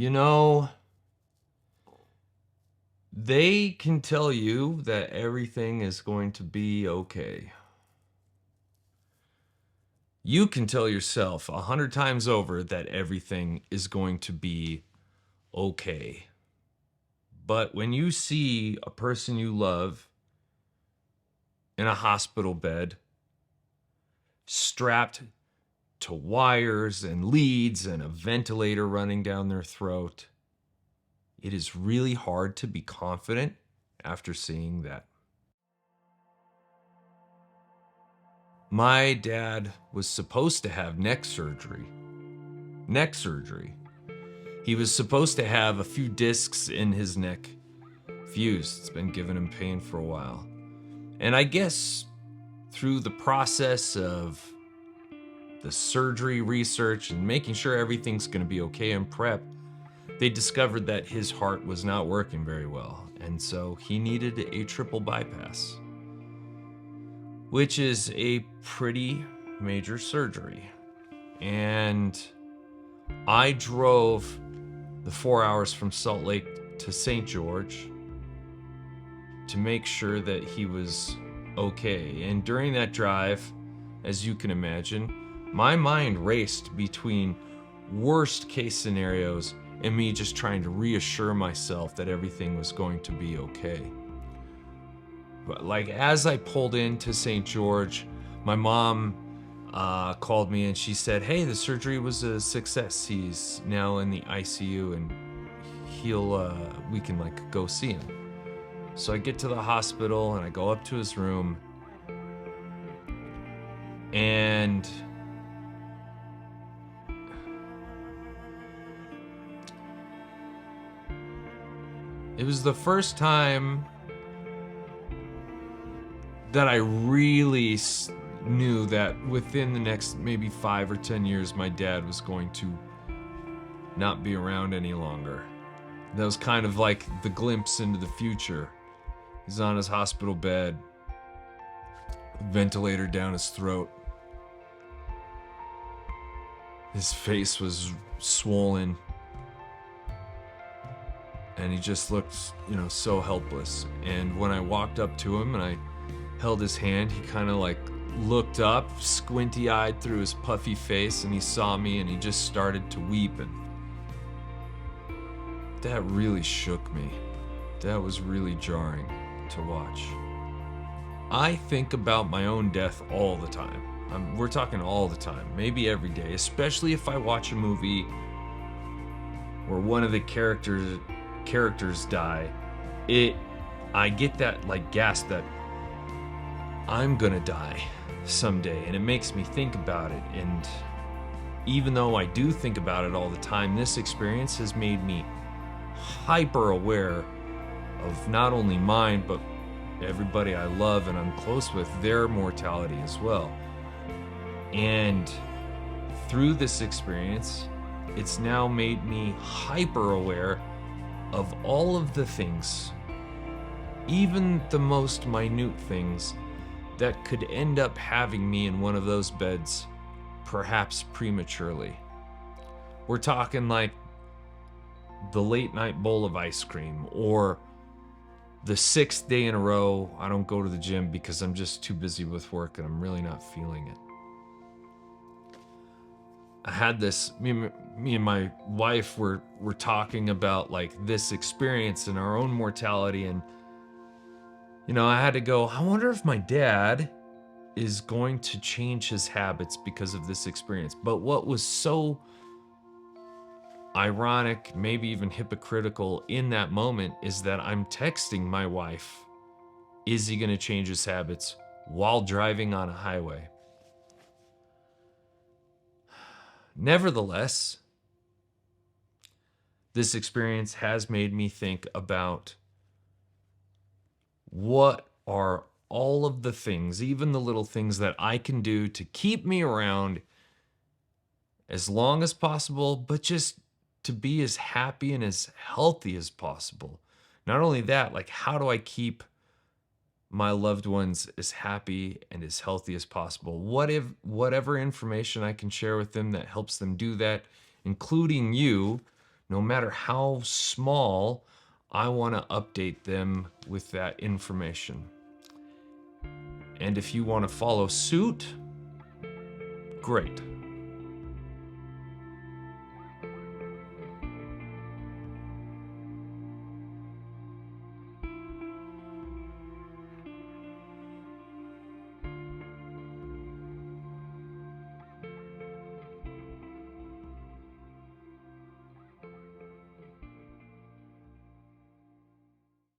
You know, they can tell you that everything is going to be okay. You can tell yourself 100 times over that everything is going to be okay. But when you see a person you love in a hospital bed, strapped to wires and leads and a ventilator running down their throat, it is really hard to be confident after seeing that. My dad was supposed to have neck surgery. Neck surgery. He was supposed to have a few discs in his neck fused. It's been giving him pain for a while. And I guess through the process of the surgery research and making sure everything's going to be okay in prep, they discovered that his heart was not working very well. And so he needed a triple bypass, which is a pretty major surgery. And I drove the 4 hours from Salt Lake to St. George to make sure that he was okay. And during that drive, as you can imagine, my mind raced between worst case scenarios and me just trying to reassure myself that everything was going to be okay. But like as I pulled into St. George, my mom called me and she said, "Hey, the surgery was a success. He's now in the ICU and we can like go see him." So I get to the hospital and I go up to his room, and it was the first time that I really knew that within the next maybe 5 or 10 years, my dad was going to not be around any longer. That was kind of like the glimpse into the future. He's on his hospital bed, ventilator down his throat. His face was swollen, and he just looked, so helpless. And when I walked up to him and I held his hand, he kind of like looked up, squinty-eyed through his puffy face, and he saw me and he just started to weep. And that really shook me. That was really jarring to watch. I think about my own death all the time. We're talking all the time, maybe every day, especially if I watch a movie where one of the characters die. I get that like gasp that I'm gonna die someday, and it makes me think about it. And even though I do think about it all the time, this experience has made me hyper aware of not only mine, but everybody I love and I'm close with, their mortality as well. And through this experience, it's now made me hyper aware of all of the things, even the most minute things, that could end up having me in one of those beds, perhaps prematurely. We're talking like the late night bowl of ice cream, or the 6th day in a row I don't go to the gym because I'm just too busy with work and I'm really not feeling it. I had this, me and my wife were talking about like this experience and our own mortality, and I had to go, I wonder if my dad is going to change his habits because of this experience. But what was so ironic, maybe even hypocritical in that moment, is that I'm texting my wife, is he going to change his habits while driving on a highway? Nevertheless, this experience has made me think about what are all of the things, even the little things, that I can do to keep me around as long as possible, but just to be as happy and as healthy as possible. Not only that, like, how do I keep my loved ones as happy and as healthy as possible? Whatever information I can share with them that helps them do that, including you, no matter how small, I want to update them with that information. And if you want to follow suit, great.